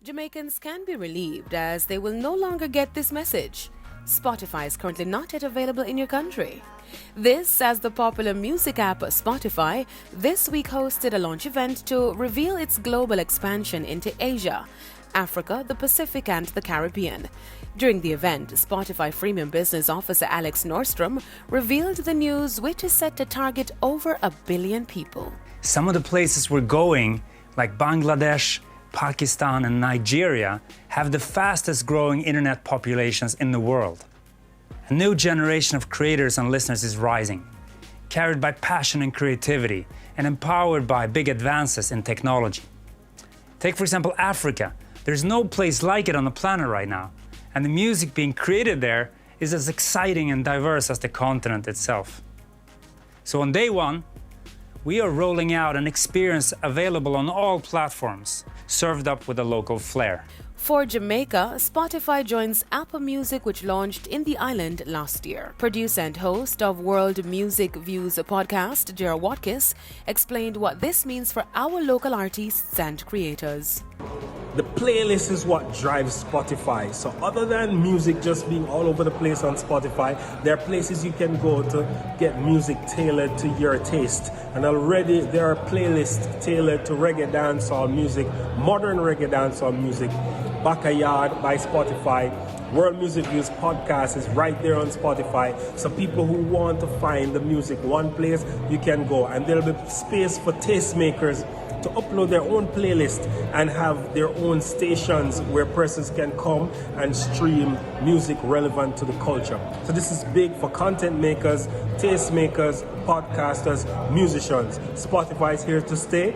Jamaicans can be relieved as they will no longer get this message. Spotify is currently not yet available in your country. This, as the popular music app Spotify this week hosted a launch event to reveal its global expansion into Asia, Africa, the Pacific, and the Caribbean. During the event, Spotify Freemium Business Officer Alex Nordstrom revealed the news, which is set to target over 1 billion people. Some of the places we're going, like Bangladesh, Pakistan, and Nigeria, have the fastest growing internet populations in the world. A new generation of creators and listeners is rising, carried by passion and creativity, and empowered by big advances in technology. Take, for example, Africa. There's no place like it on the planet right now, and the music being created there is as exciting and diverse as the continent itself. So on day one, we are rolling out an experience available on all platforms, served up with a local flair. For Jamaica, Spotify joins Apple Music, which launched in the island last year. Producer and host of World Music Views podcast, Gerald Watkins, explained what this means for our local artists and creators. The playlist is what drives Spotify. So other than music just being all over the place on Spotify, there are places you can go to get music tailored to your taste. And already there are playlists tailored to reggae dancehall music, modern reggae dancehall music. Backyard by Spotify. World Music Views podcast is right there on Spotify. So people who want to find the music one place, you can go. And there'll be space for tastemakers to upload their own playlist and have their own stations where persons can come and stream music relevant to the culture. So this is big for content makers, tastemakers, podcasters, musicians. Spotify is here to stay,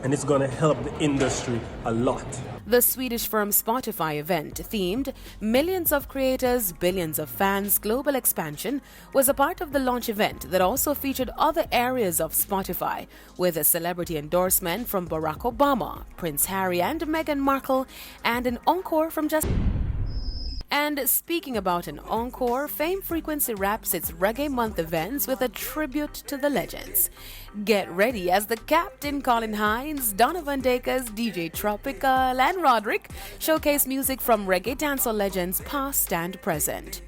and it's going to help the industry a lot. The Swedish firm Spotify event, themed Millions of Creators, Billions of Fans, Global Expansion, was a part of the launch event that also featured other areas of Spotify, with a celebrity endorsement from Barack Obama, Prince Harry and Meghan Markle, and an encore from And speaking about an encore, Fame Frequency wraps its Reggae Month events with a tribute to the legends. Get ready as the Captain Colin Hines, Donovan Dakers, DJ Tropical, and Roderick showcase music from reggae dancehall legends past and present.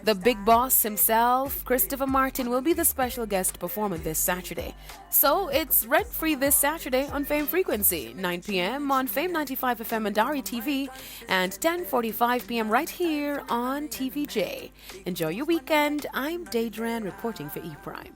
The big boss himself, Christopher Martin, will be the special guest performer this Saturday. So it's rent-free this Saturday on Fame Frequency, 9 p.m. on Fame 95 FM and Dari TV, and 10:45 p.m. right here on TVJ. Enjoy your weekend. I'm Daedran reporting for ePrime.